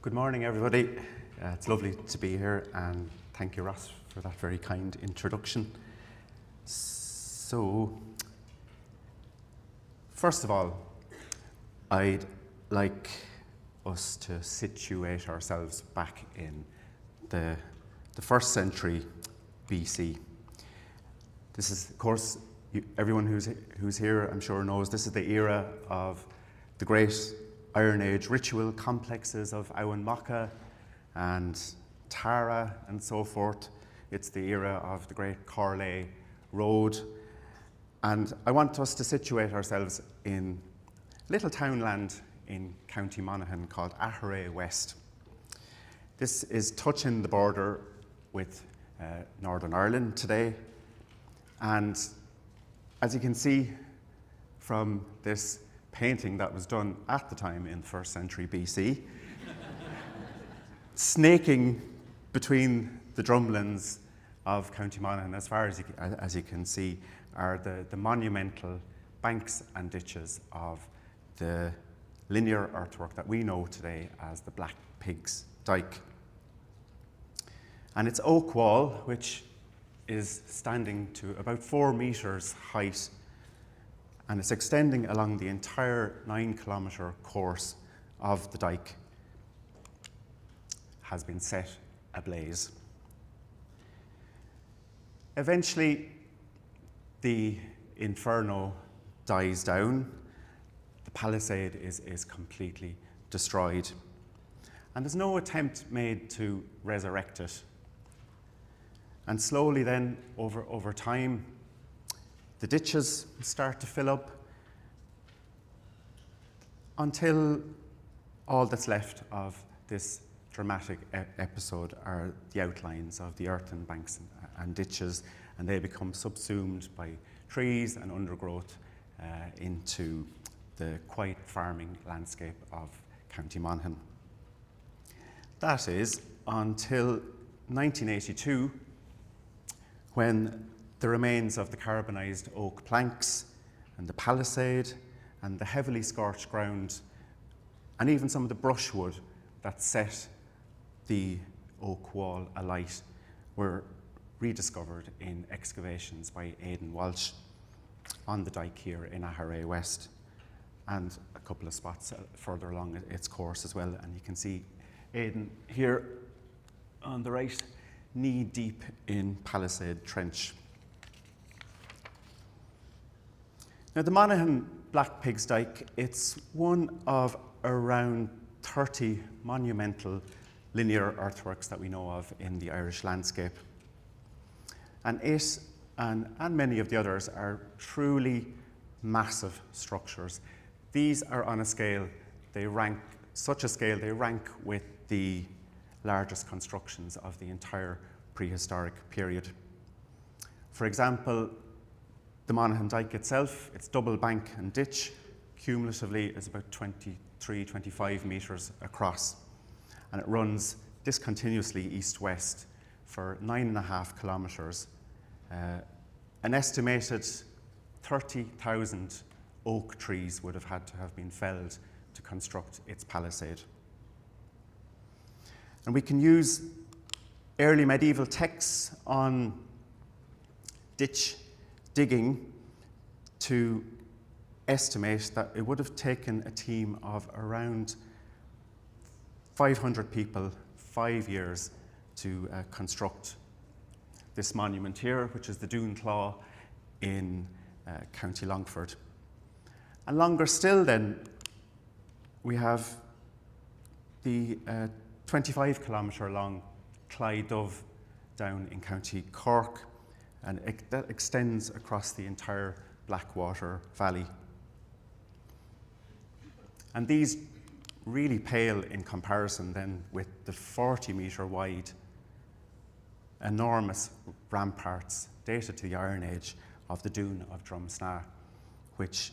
Good morning, everybody. It's lovely to be here, and thank you, Ross, for that very kind introduction. So, first of all, I'd like us to situate ourselves back in the 1st century BC. This is, of course, everyone who's here, I'm sure, knows this is the era of the great Iron Age ritual complexes of Auanmacha and Tara and so forth. It's the era of the great Corley Road. And I want us to situate ourselves in little townland in County Monaghan called Armagh West. This is touching the border with Northern Ireland today. And as you can see from this painting that was done at the time in the 1st century BC, snaking between the drumlins of County Monaghan, as far as you can see, are the monumental banks and ditches of the linear earthwork that we know today as the Black Pig's Dyke. And its oak wall, which is standing to about 4 meters height, and it's extending along the entire 9-kilometer course of the Dyke, has been set ablaze. Eventually, the inferno dies down, the palisade is completely destroyed, and there's no attempt made to resurrect it. And slowly then, over time, the ditches start to fill up until all that's left of this dramatic episode are the outlines of the earthen banks and ditches, and they become subsumed by trees and undergrowth into the quiet farming landscape of County Monaghan. That is until 1982, when the remains of the carbonised oak planks and the palisade and the heavily scorched ground and even some of the brushwood that set the oak wall alight were rediscovered in excavations by Aidan Walsh on the Dyke here in Armagh West, and a couple of spots further along its course as well. And you can see Aidan here on the right, knee deep in Palisade Trench. Now, the Monaghan Black Pig's Dyke, it's one of around 30 monumental linear earthworks that we know of in the Irish landscape. And it and many of the others are truly massive structures. These are on a scale, they rank with the largest constructions of the entire prehistoric period. For example, the Monaghan Dyke itself, its double bank and ditch, cumulatively is about 25 metres across, and it runs discontinuously east-west for 9.5 kilometres. An estimated 30,000 oak trees would have had to have been felled to construct its palisade. And we can use early medieval texts on ditch digging to estimate that it would have taken a team of around 500 people 5 years to construct this monument here, which is the Doon Claw in County Longford. And longer still then, we have the 25-kilometre long Clydove down in County Cork, and that extends across the entire Blackwater Valley. And these really pale in comparison then with the 40-metre wide enormous ramparts dated to the Iron Age of the Doon of Drumsna, which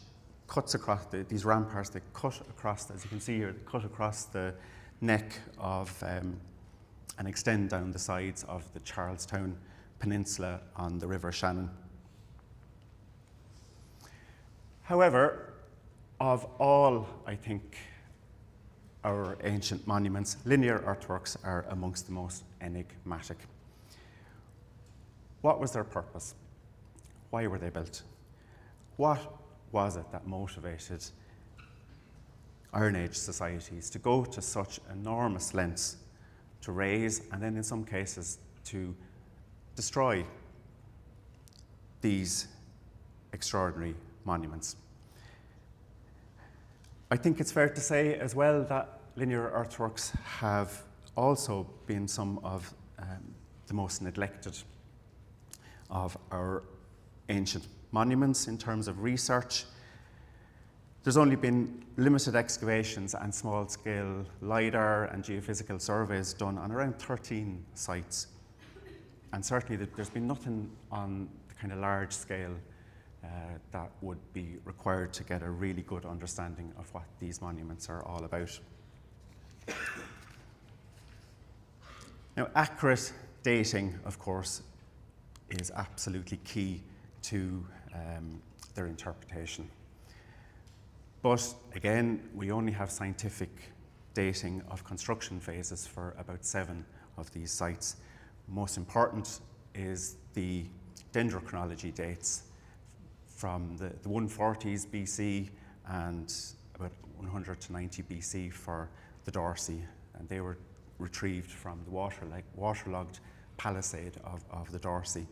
cuts across these ramparts. They cut across, as you can see here, they cut across the neck of and extend down the sides of the Charlestown Peninsula on the River Shannon. However, of all, I think, our ancient monuments, linear earthworks are amongst the most enigmatic. What was their purpose? Why were they built? What was it that motivated Iron Age societies to go to such enormous lengths to raise and then in some cases to destroy these extraordinary monuments? I think it's fair to say as well that linear earthworks have also been some of the most neglected of our ancient monuments in terms of research. There's only been limited excavations and small-scale LiDAR and geophysical surveys done on around 13 sites. And certainly there's been nothing on the kind of large scale that would be required to get a really good understanding of what these monuments are all about. Now, accurate dating, of course, is absolutely key to their interpretation. But again, we only have scientific dating of construction phases for about 7 of these sites. Most important is the dendrochronology dates from the 140s BC and about 100 to 90 BC for the Dorsey, and they were retrieved from the waterlogged palisade of the Dorsey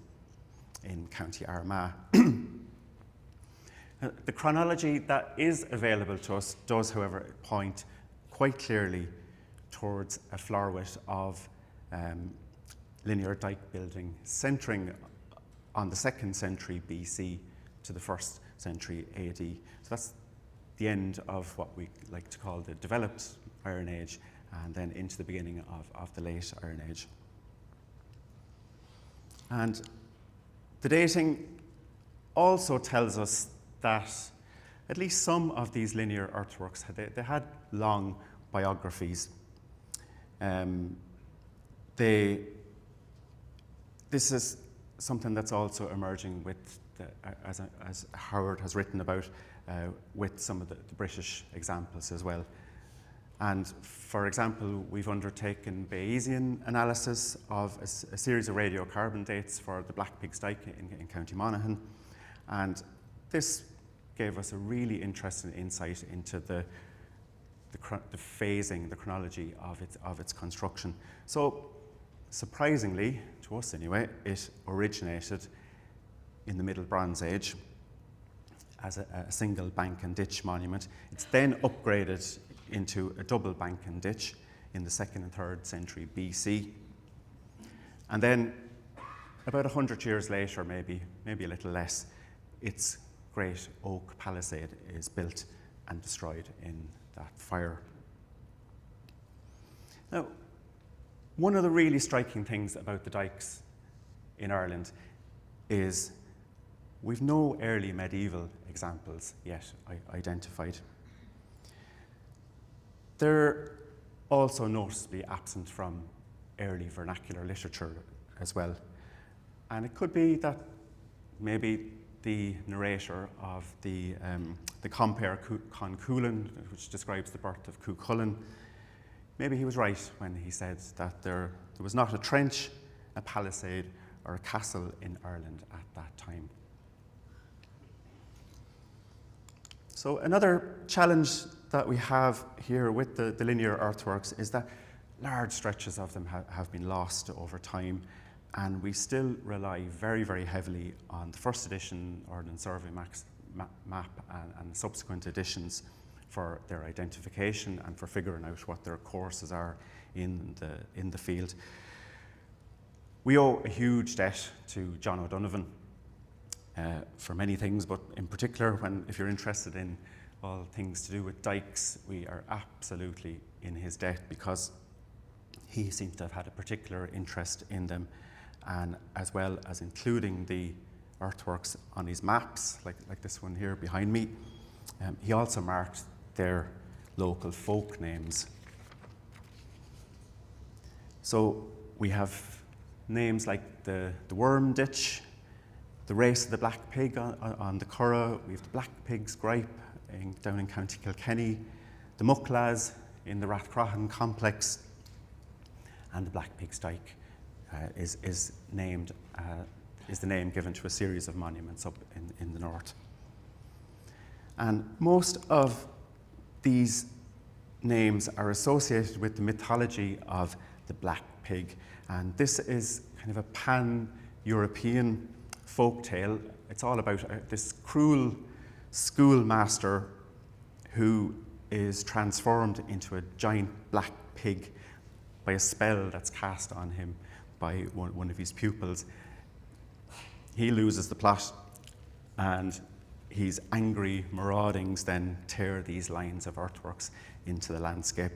in County Armagh. The chronology that is available to us does, however, point quite clearly towards a flower width of linear dike building centering on the 2nd century BC to the 1st century AD. So that's the end of what we like to call the developed Iron Age and then into the beginning of the late Iron Age. And the dating also tells us that at least some of these linear earthworks, they had long biographies. This is something that's also emerging with, as Howard has written about, with some of the British examples as well. And for example, we've undertaken Bayesian analysis of a series of radiocarbon dates for the Black Pig's Dyke in County Monaghan. And this gave us a really interesting insight into the phasing, the chronology of its construction. So surprisingly, to us anyway, it originated in the Middle Bronze Age as a single bank and ditch monument. It's then upgraded into a double bank and ditch in the 2nd and 3rd century BC. And then about 100 years later, maybe a little less, its great oak palisade is built and destroyed in that fire. Now, one of the really striking things about the dykes in Ireland is we've no early medieval examples yet identified. They're also noticeably absent from early vernacular literature as well. And it could be that maybe the narrator of the compare Con Coilin, which describes the birth of Cuchulainn, maybe he was right when he said that there was not a trench, a palisade, or a castle in Ireland at that time. So another challenge that we have here with the linear earthworks is that large stretches of them have been lost over time, and we still rely very, very heavily on the first edition Ordnance Survey map and subsequent editions for their identification and for figuring out what their courses are in the field. We owe a huge debt to John O'Donovan for many things, but in particular, if you're interested in all things to do with dykes, we are absolutely in his debt because he seems to have had a particular interest in them, and as well as including the earthworks on his maps, like this one here behind me. He also marked their local folk names. So we have names like the Worm Ditch, the Race of the Black Pig on the Curragh, we have the Black Pig's Gripe down in County Kilkenny, the Mucklas in the Rathcroghan complex, and the Black Pig's Dyke is the name given to a series of monuments up in the north. And most of these names are associated with the mythology of the Black Pig, and this is kind of a pan-European folk tale. It's all about this cruel schoolmaster who is transformed into a giant black pig by a spell that's cast on him by one of his pupils. He loses the plot, and his angry maraudings then tear these lines of earthworks into the landscape.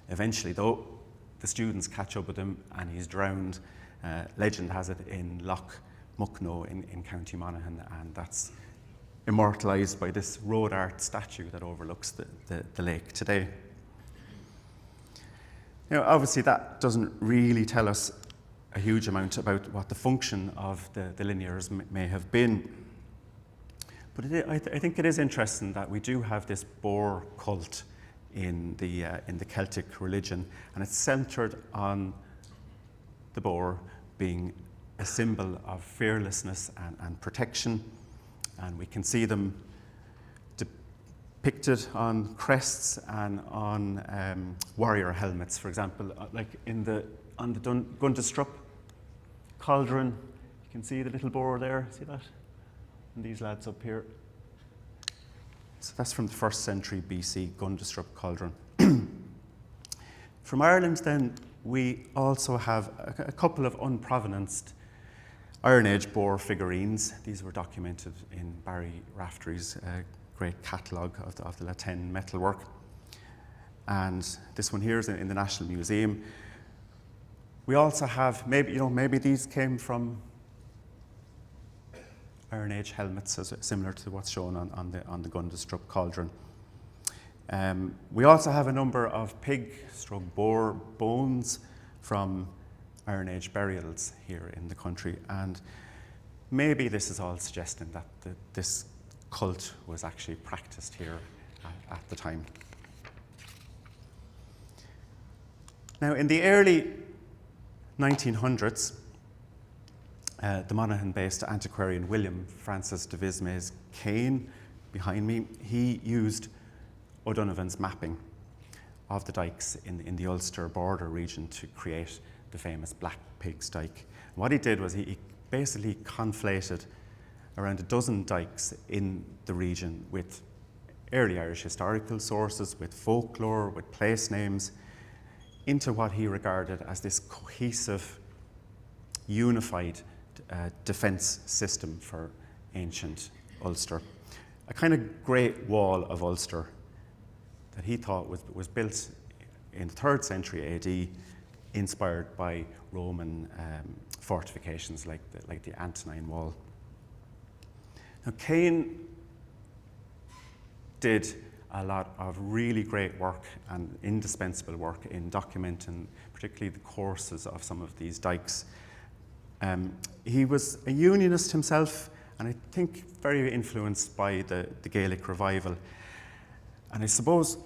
Eventually, though, the students catch up with him and he's drowned. Legend has it in Loch Mucknow in County Monaghan, and that's immortalised by this road art statue that overlooks the lake today. Now, obviously, that doesn't really tell us a huge amount about what the function of the linears may have been. But I think it is interesting that we do have this boar cult in the Celtic religion, and it's centred on the boar being a symbol of fearlessness and protection. And we can see them depicted on crests and on warrior helmets, for example, like on the Gundestrup cauldron. You can see the little boar there, see that? And these lads up here. So that's from the 1st century BC, Gundestrup cauldron. From Ireland then, we also have a couple of unprovenanced Iron Age boar figurines. These were documented in Barry Raftery's great catalogue of the Latin metalwork. And this one here is in the National Museum. We also have, maybe these came from Iron Age helmets, similar to what's shown on the Gundestrup cauldron. We also have a number of pig/boar bones from Iron Age burials here in the country, and maybe this is all suggesting that this cult was actually practiced here at the time. Now, in the early 1900s, the Monaghan-based antiquarian William Francis Devisme's Kane, behind me, he used O'Donovan's mapping of the dykes in the Ulster border region to create the famous Black Pig's Dyke. What he did was he basically conflated around a dozen dykes in the region with early Irish historical sources, with folklore, with place names, into what he regarded as this cohesive, unified defence system for ancient Ulster. A kind of Great Wall of Ulster that he thought was built in the 3rd century AD, inspired by Roman fortifications like the Antonine Wall. Now, Kane did a lot of really great work and indispensable work in documenting particularly the courses of some of these dykes. He was a unionist himself, and I think very influenced by the Gaelic revival. And I suppose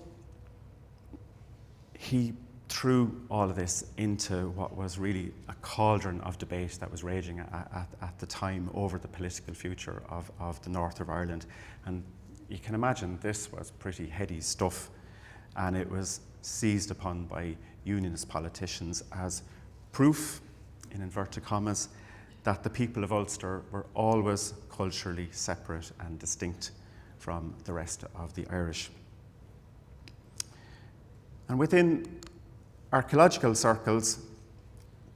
he threw all of this into what was really a cauldron of debate that was raging at the time over the political future of the north of Ireland. And you can imagine this was pretty heady stuff, and it was seized upon by unionist politicians as proof, in inverted commas, that the people of Ulster were always culturally separate and distinct from the rest of the Irish. And within archaeological circles,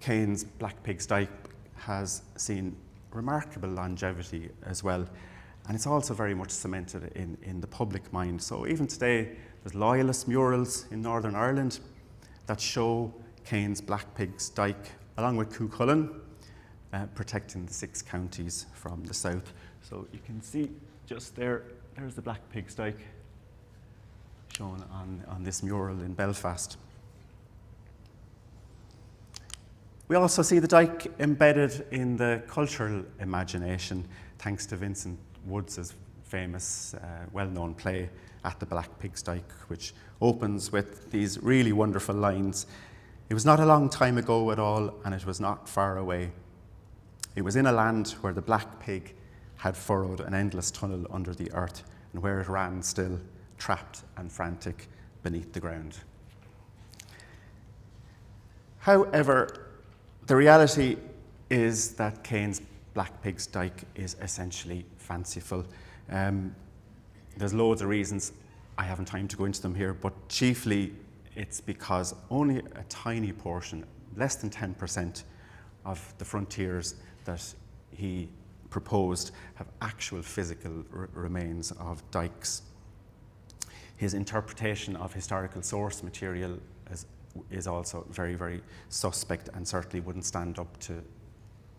Kane's Black Pig's Dyke has seen remarkable longevity as well, and it's also very much cemented in the public mind. So even today, there's loyalist murals in Northern Ireland that show Kane's Black Pig's Dyke, along with Coilin, protecting the 6 counties from the south. So you can see just there's the Black Pig's Dyke shown on this mural in Belfast. We also see the dyke embedded in the cultural imagination, thanks to Vincent Woods' famous, well-known play At the Black Pig's Dyke, which opens with these really wonderful lines. It was not a long time ago at all, and it was not far away. It was in a land where the black pig had furrowed an endless tunnel under the earth, and where it ran still, trapped and frantic beneath the ground. However, the reality is that Kane's Black Pig's Dyke is essentially fanciful. There's loads of reasons. I haven't time to go into them here, but chiefly it's because only a tiny portion, less than 10% of the frontiers that he proposed have actual physical remains of dykes. His interpretation of historical source material is also very, very suspect and certainly wouldn't stand up to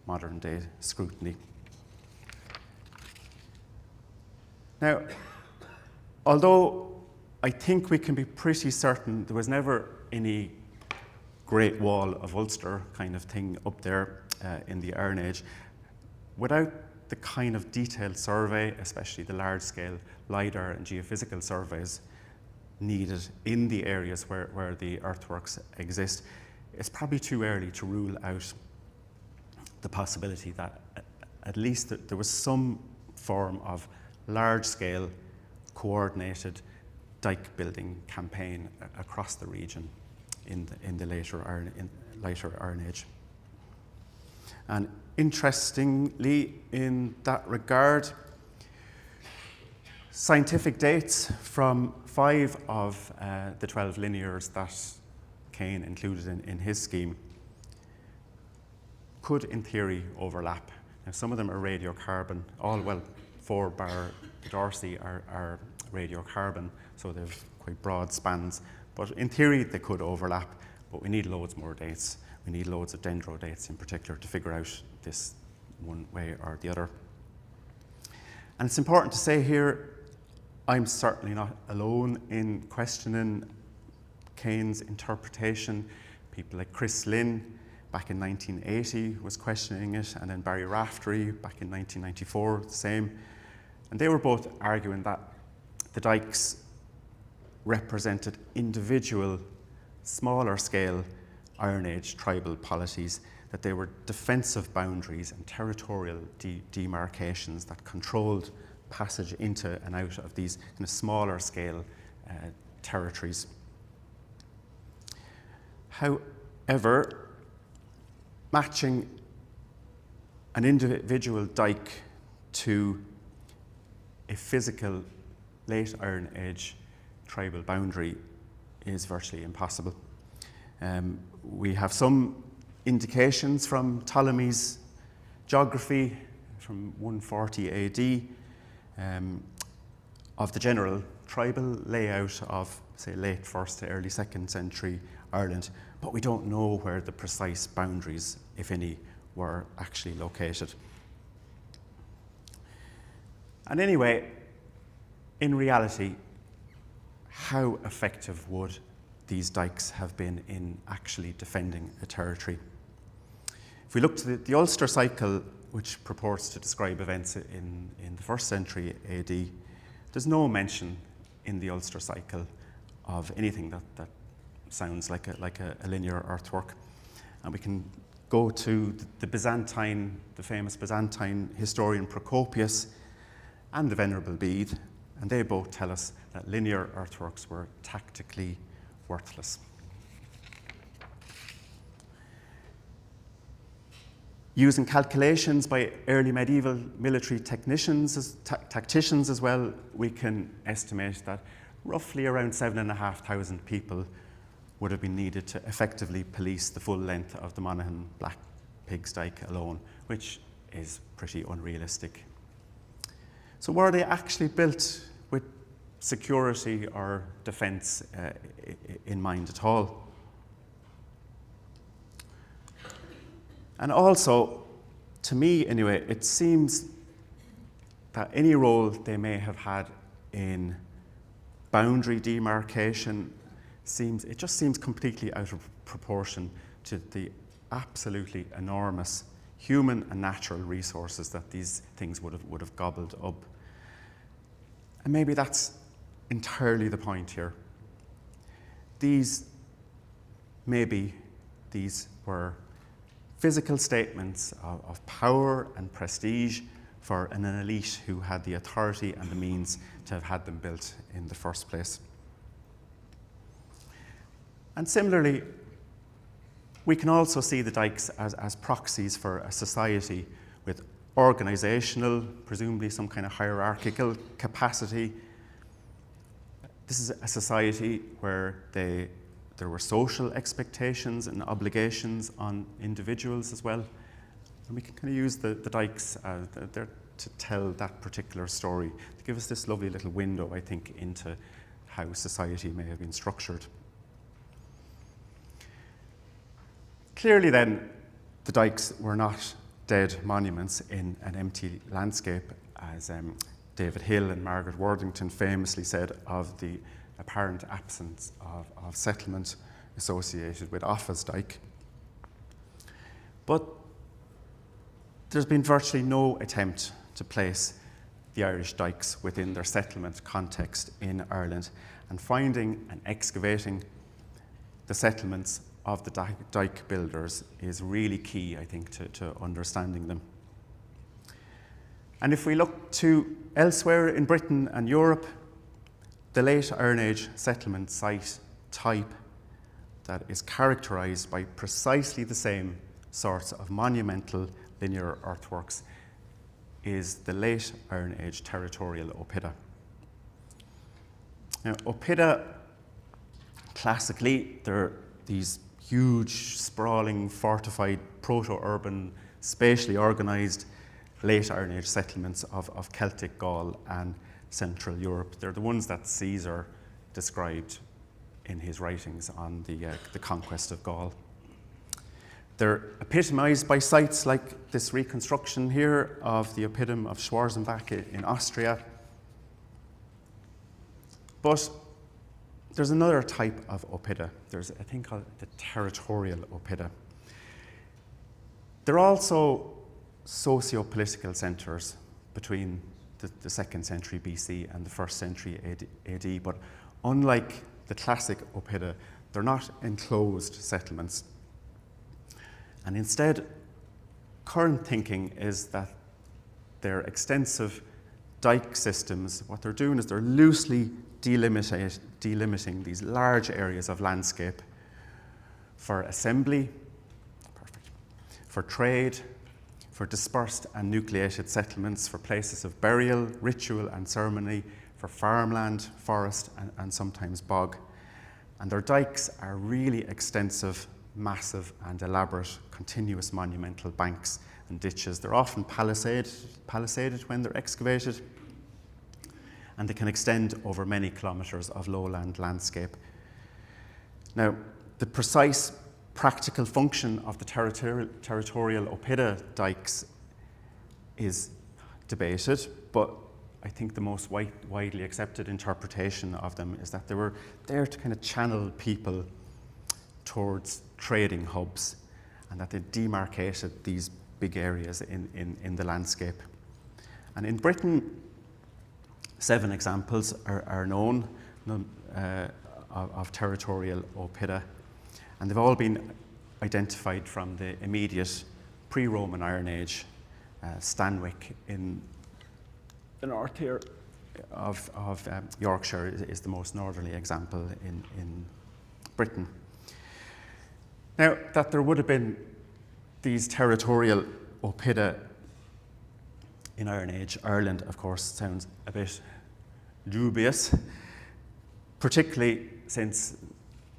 modern day scrutiny. Now, although I think we can be pretty certain there was never any Great Wall of Ulster kind of thing up there in the Iron Age, without the kind of detailed survey, especially the large-scale LiDAR and geophysical surveys needed in the areas where the earthworks exist, it's probably too early to rule out the possibility that at least there was some form of large-scale, coordinated dike building campaign across the region in the later Iron Age. And interestingly, in that regard, scientific dates from 5 of the 12 linears that Kane included in his scheme could, in theory, overlap. Now, some of them are radiocarbon. 4 bar Dorsey are radiocarbon, so they've quite broad spans. But in theory, they could overlap, but we need loads more dates. We need loads of dendro dates in particular to figure out this one way or the other. And it's important to say here, I'm certainly not alone in questioning Kane's interpretation. People like Chris Lynn back in 1980 was questioning it, and then Barry Raftery back in 1994, the same. And they were both arguing that the dykes represented individual, smaller scale Iron Age tribal polities, that they were defensive boundaries and territorial demarcations that controlled passage into and out of these kind of smaller scale territories. However, matching an individual dyke to a physical late Iron Age tribal boundary is virtually impossible. We have some indications from Ptolemy's geography from 140 AD of the general tribal layout of, say, late 1st to early 2nd century Ireland, but we don't know where the precise boundaries, if any, were actually located. And anyway, in reality, how effective would these dykes have been in actually defending a territory? If we look to the Ulster cycle, which purports to describe events in the 1st century AD, there's no mention in the Ulster cycle of anything that sounds like a linear earthwork. And we can go to the famous Byzantine historian Procopius and the Venerable Bede, and they both tell us that linear earthworks were tactically worthless. Using calculations by early medieval military tacticians as well, we can estimate that roughly around 7,500 people would have been needed to effectively police the full length of the Monaghan Black Pig's Dyke alone, which is pretty unrealistic. So were they actually built with security or defence in mind at all? And also, to me anyway, it seems that any role they may have had in boundary demarcation just seems completely out of proportion to the absolutely enormous human and natural resources that these things would have gobbled up. And maybe that's entirely the point here. These were physical statements of power and prestige for an elite who had the authority and the means to have had them built in the first place. And similarly, we can also see the dykes as proxies for a society with organizational, presumably some kind of hierarchical capacity. This is a society where there were social expectations and obligations on individuals as well. And we can kind of use the dykes there to tell that particular story, to give us this lovely little window, I think, into how society may have been structured. Clearly then, the dykes were not dead monuments in an empty landscape, as David Hill and Margaret Worthington famously said of the apparent absence of settlement associated with Offa's Dyke. But there's been virtually no attempt to place the Irish dykes within their settlement context in Ireland, and finding and excavating the settlements of the dyke builders is really key, I think, to understanding them. And if we look to elsewhere in Britain and Europe, the late Iron Age settlement site type that is characterised by precisely the same sorts of monumental linear earthworks is the late Iron Age territorial oppida. Now, oppida, classically, they're these huge, sprawling, fortified, proto-urban, spatially organised late Iron Age settlements of Celtic Gaul and Central Europe. They're the ones that Caesar described in his writings on the conquest of Gaul. They're epitomised by sites like this reconstruction here of the oppidum of Schwarzenbach in Austria. But there's another type of oppida. There's a thing called the territorial oppida. They're also socio-political centres between the 2nd century BC and the 1st century AD, but unlike the classic oppida, they're not enclosed settlements. And instead, current thinking is that they're extensive dyke systems. What they're doing is they're loosely delimiting these large areas of landscape for assembly, for trade, for dispersed and nucleated settlements, for places of burial, ritual and ceremony, for farmland, forest and sometimes bog. And their dykes are really extensive, massive and elaborate continuous monumental banks and ditches. They're often palisaded when they're excavated, and they can extend over many kilometres of lowland landscape. Now, the precise practical function of the territorial oppida dykes is debated, but I think the most widely accepted interpretation of them is that they were there to kind of channel people towards trading hubs, and that they demarcated these big areas in the landscape. And in Britain, 7 examples are known of territorial oppida, and they've all been identified from the immediate pre-Roman Iron Age. Stanwick in the north here of Yorkshire is the most northerly example in Britain. Now, that there would have been these territorial oppida in Iron Age Ireland, of course, sounds a bit dubious, particularly since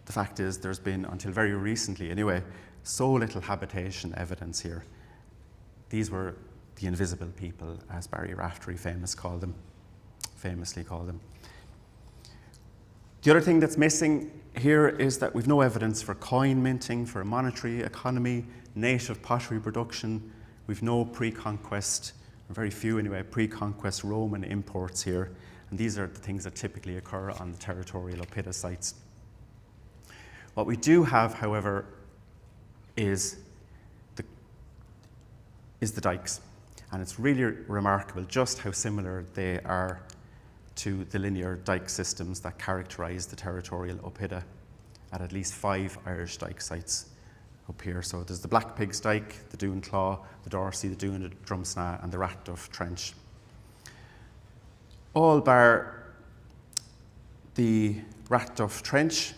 the fact is there's been, until very recently anyway, so little habitation evidence here. These were the invisible people, as Barry Raftery famously called them. The other thing that's missing here is that we've no evidence for coin minting, for a monetary economy, native pottery production. We've no pre-conquest, or very few anyway, pre-conquest Roman imports here. And these are the things that typically occur on the territorial oppida sites. What we do have, however, is the dykes. And it's really remarkable just how similar they are to the linear dike systems that characterise the territorial oppida at least 5 Irish dike sites up here. So there's the Black Pig's Dyke, the Doon Claw, the Dorsey, the Doon of Drumsna, and the Ratduff Trench. All bar the Ratduff Trench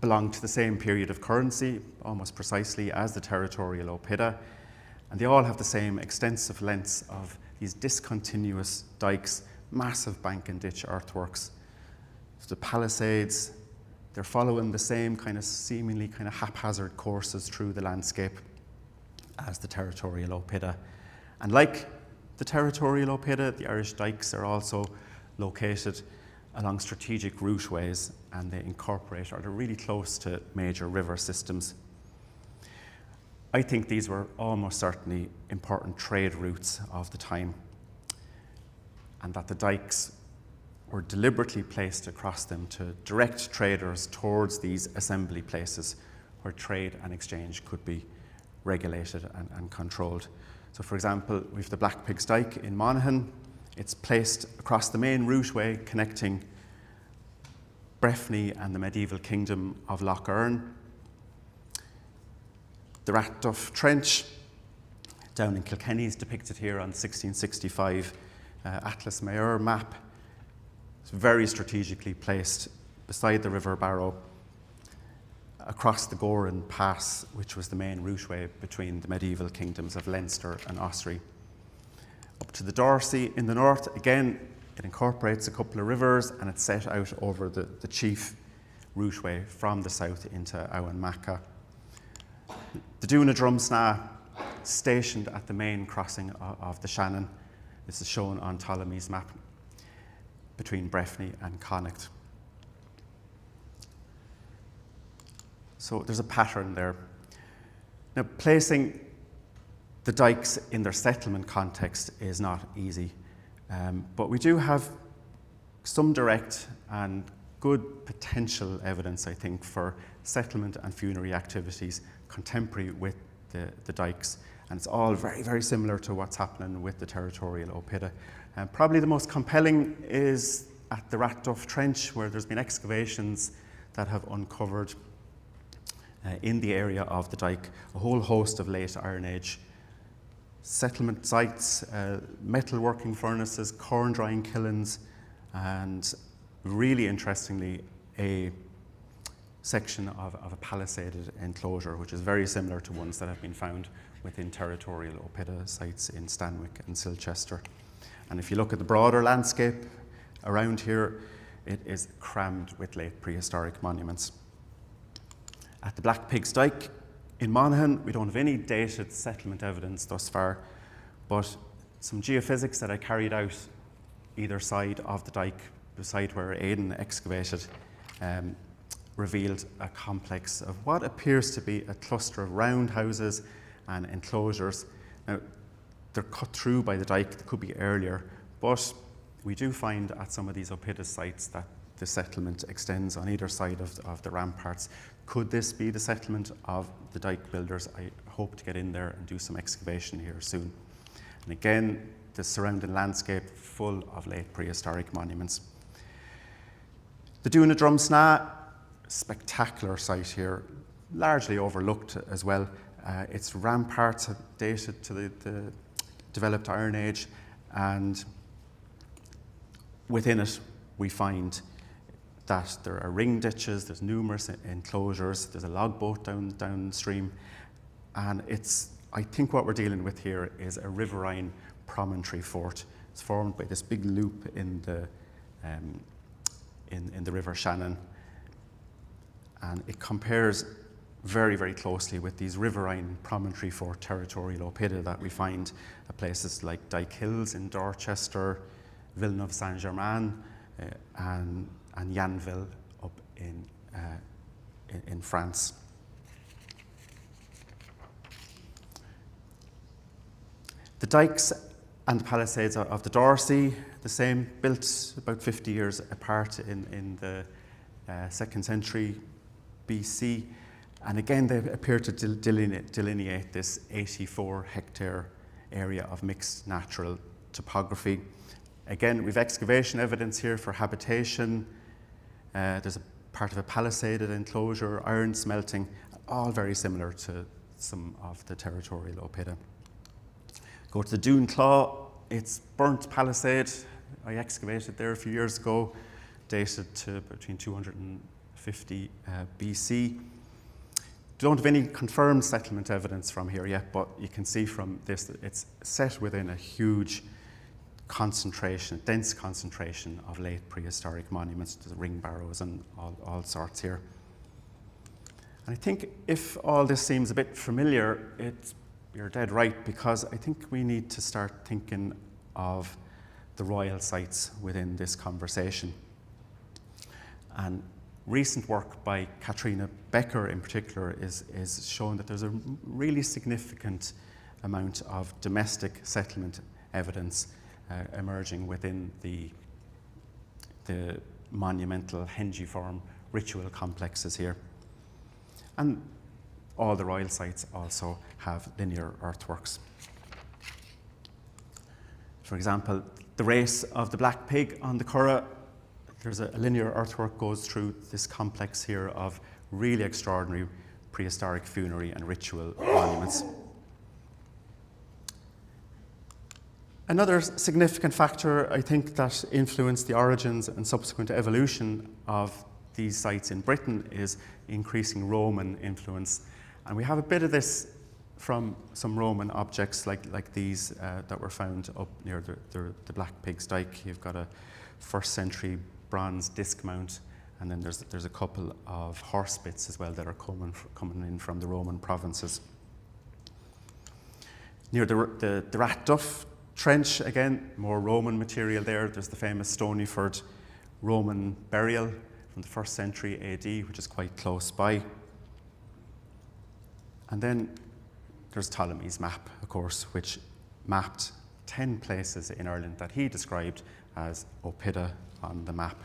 belong to the same period of currency, almost precisely as the territorial oppida, and they all have the same extensive lengths of these discontinuous dykes, massive bank and ditch earthworks. So the palisades, they're following the same kind of seemingly kind of haphazard courses through the landscape as the territorial oppida. And like the territorial oppida, the Irish dykes are also located along strategic routeways, and they incorporate, or they're really close to major river systems. I think these were almost certainly important trade routes of the time, and that the dykes were deliberately placed across them to direct traders towards these assembly places where trade and exchange could be regulated and controlled. So for example, we have the Black Pig's Dyke in Monaghan. It's placed across the main routeway connecting Breffni and the medieval kingdom of Lough Erne. The Ratduff Trench down in Kilkenny is depicted here on 1665 Atlas Major map. It's very strategically placed beside the River Barrow across the Goran Pass, which was the main routeway between the medieval kingdoms of Leinster and Ossory. Up to the Dorsey in the north, again, it incorporates a couple of rivers, and it's set out over the chief routeway from the south into Armagh. The Doon of Drumsna, stationed at the main crossing of the Shannon. This is shown on Ptolemy's map between Breffni and Connacht. So there's a pattern there. Now, placing the dykes in their settlement context is not easy, but we do have some direct and good potential evidence, I think, for settlement and funerary activities contemporary with the dykes, and it's all very, very similar to what's happening with the territorial oppida. Probably the most compelling is at the Ratduff Trench, where there's been excavations that have uncovered in the area of the Dyke a whole host of late Iron Age settlement sites, metalworking furnaces, corn drying kilns, and really interestingly, a section of a palisaded enclosure, which is very similar to ones that have been found within territorial oppida sites in Stanwick and Silchester. And if you look at the broader landscape around here, it is crammed with late prehistoric monuments. At the Black Pig's Dyke in Monaghan, we don't have any dated settlement evidence thus far, but some geophysics that I carried out either side of the dyke, beside where Aidan excavated, revealed a complex of what appears to be a cluster of roundhouses and enclosures. Now, they're cut through by the dyke, they could be earlier, but we do find at some of these oppida sites that the settlement extends on either side of the ramparts. Could this be the settlement of the dyke builders? I hope to get in there and do some excavation here soon. And again, the surrounding landscape full of late prehistoric monuments. The Doon of Drumsna, spectacular site here, largely overlooked as well. Its ramparts are dated to the developed Iron Age, and within it we find that there are ring ditches, there's numerous enclosures, there's a log boat downstream, and I think what we're dealing with here is a riverine promontory fort. It's formed by this big loop in the River Shannon, and it compares very, very closely with these riverine promontory fort territorial oppida that we find at places like Dyke Hills in Dorchester, Villeneuve Saint-Germain, and Yanville up in France. The dykes and the palisades of the Dorsey, the same, built about 50 years apart in the 2nd century BC. And again, they appear to delineate this 84-hectare area of mixed natural topography. Again, we've excavation evidence here for habitation. There's a part of a palisaded enclosure, iron smelting, all very similar to some of the territorial oppida. Go to the Doon Claw, it's burnt palisade. I excavated there a few years ago, dated to between 250 BC. Don't have any confirmed settlement evidence from here yet, but you can see from this that it's set within a huge concentration, dense concentration of late prehistoric monuments, the ring barrows and all sorts here. And I think if all this seems a bit familiar, you're dead right, because I think we need to start thinking of the royal sites within this conversation. And recent work by Katrina Becker in particular is showing that there's a really significant amount of domestic settlement evidence emerging within the monumental hengiform ritual complexes here. And all the royal sites also have linear earthworks. For example, the race of the black pig on the Curragh, there's a linear earthwork goes through this complex here of really extraordinary prehistoric funerary and ritual monuments. Another significant factor, I think, that influenced the origins and subsequent evolution of these sites in Britain is increasing Roman influence. And we have a bit of this from some Roman objects like these that were found up near the Black Pig's Dyke. You've got a 1st century bronze disc mount, and then there's a couple of horse bits as well that are coming in from the Roman provinces. Near the Rat Duff Trench, again, more Roman material there. There's the famous Stonyford Roman burial from the 1st century AD, which is quite close by. And then there's Ptolemy's map, of course, which mapped 10 places in Ireland that he described as oppida on the map.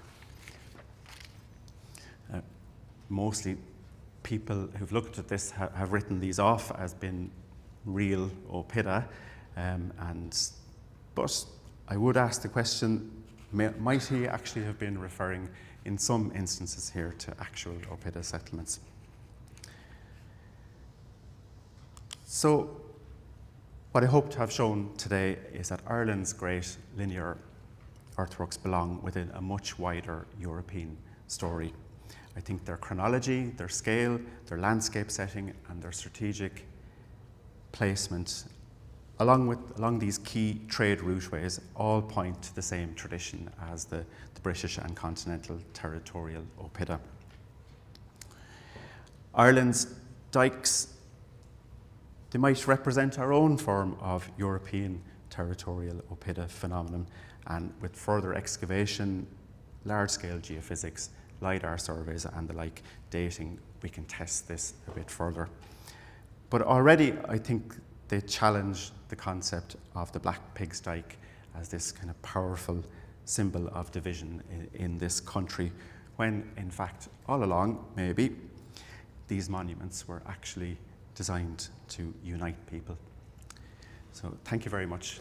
Mostly people who've looked at this have written these off as being real oppida, but I would ask the question, might he actually have been referring in some instances here to actual oppida settlements? So what I hope to have shown today is that Ireland's great linear earthworks belong within a much wider European story. I think their chronology, their scale, their landscape setting, and their strategic placement, along these key trade routeways, all point to the same tradition as the British and continental territorial oppida. Ireland's dykes, they might represent our own form of European territorial oppida phenomenon, and with further excavation, large-scale geophysics, LiDAR surveys and the like dating, we can test this a bit further. But already I think they challenge the concept of the Black Pig's Dyke as this kind of powerful symbol of division in this country, when in fact all along maybe these monuments were actually designed to unite people. So thank you very much.